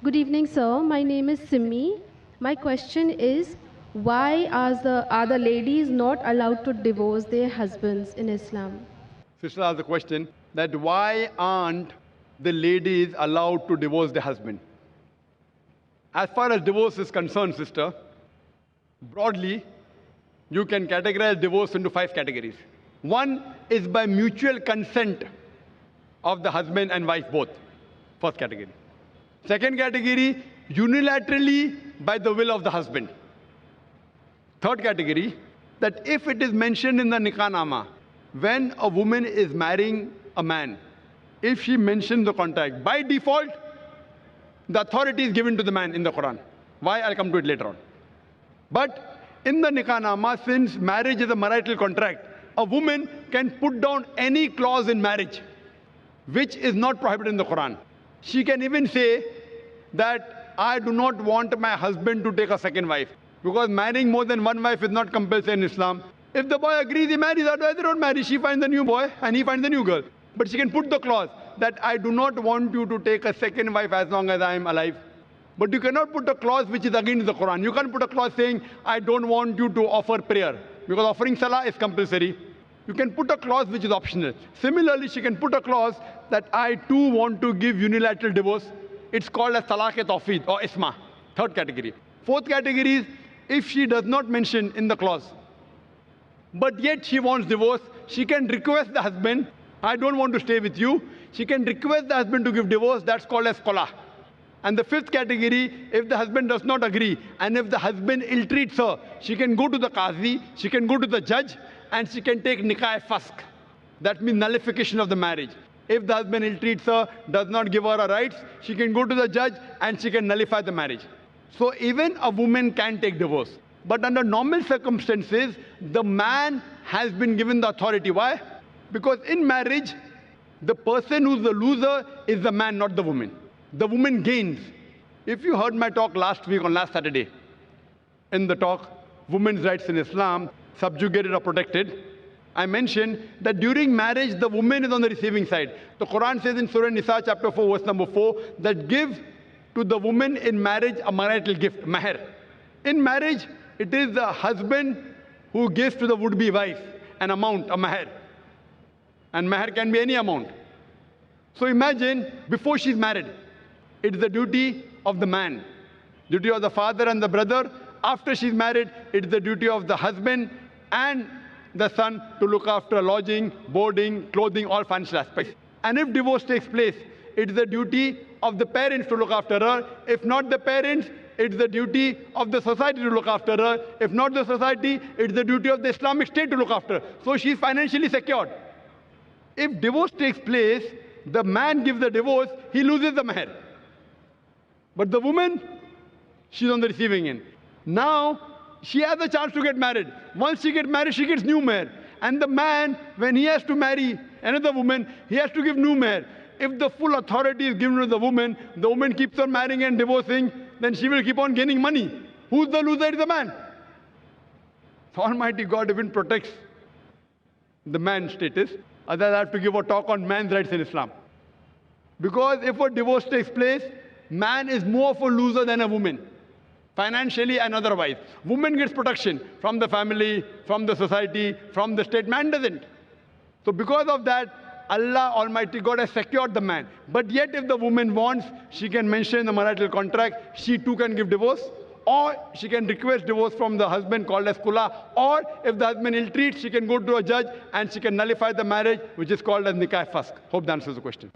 Good evening, sir. My name is Simi. My question is, why are the ladies not allowed to divorce their husbands in Islam? Sister asked the question that why aren't the ladies allowed to divorce their husband? As far as divorce is concerned, sister, broadly, you can categorize divorce into 5 categories. One is by mutual consent of the husband and wife both. First category. Second category, unilaterally by the will of the husband. Third category, that if it is mentioned in the nikah nama, when a woman is marrying a man, if she mentions the contract, by default, the authority is given to the man in the Quran. Why? I'll come to it later on. But in the nikah nama, since marriage is a marital contract, a woman can put down any clause in marriage which is not prohibited in the Quran. She can even say that I do not want my husband to take a second wife, because marrying more than one wife is not compulsory in Islam. If the boy agrees, he marries, otherwise they don't marry. She finds a new boy and he finds a new girl. But she can put the clause that I do not want you to take a second wife as long as I am alive. But you cannot put a clause which is against the Quran. You can't put a clause saying I don't want you to offer prayer, because offering salah is compulsory. You can put a clause which is optional. Similarly, she can put a clause that I too want to give unilateral divorce. It's called as talaq-e-tawfeed or isma. Third category. Fourth category is if she does not mention in the clause, but yet she wants divorce, she can request the husband, I don't want to stay with you. She can request the husband to give divorce. That's called as qala. And the fifth category, if the husband does not agree, and if the husband ill-treats her, she can go to the qazi, she can go to the judge, and she can take nikah-e-fask. That means nullification of the marriage. If the husband ill-treats her, does not give her her rights, she can go to the judge and she can nullify the marriage. So even a woman can take divorce. But under normal circumstances, the man has been given the authority. Why? Because in marriage, the person who's the loser is the man, not the woman. The woman gains. If you heard my talk last week on last Saturday, in the talk, Women's Rights in Islam, Subjugated or Protected, I mentioned that during marriage, the woman is on the receiving side. The Quran says in Surah Nisa, chapter 4, verse number 4, that give to the woman in marriage a marital gift, mahr. In marriage, it is the husband who gives to the would-be wife an amount, a mahr. And mahr can be any amount. So imagine, before she's married, it's the duty of the man, duty of the father and the brother. After she's married, it's the duty of the husband and the son to look after lodging, boarding, clothing, all financial aspects. And if divorce takes place, it's the duty of the parents to look after her. If not the parents, it's the duty of the society to look after her. If not the society, it's the duty of the Islamic State to look after her. So she's financially secured. If divorce takes place, the man gives the divorce, he loses the mahr. But the woman, she's on the receiving end. Now, she has a chance to get married. Once she gets married, she gets new mahr. And the man, when he has to marry another woman, he has to give new mahr. If the full authority is given to the woman keeps on marrying and divorcing, then she will keep on gaining money. Who's the loser? Is the man. So Almighty God even protects the man's status. Otherwise, I have to give a talk on man's rights in Islam. Because if a divorce takes place, man is more of a loser than a woman, financially and otherwise. Woman gets protection from the family, from the society, from the state. Man doesn't. So because of that, Allah Almighty God has secured the man. But yet if the woman wants, she can mention in the marital contract, she too can give divorce. Or she can request divorce from the husband called as kula. Or if the husband ill-treats, she can go to a judge and she can nullify the marriage, which is called as nikah-e-fask. Hope that answers the question.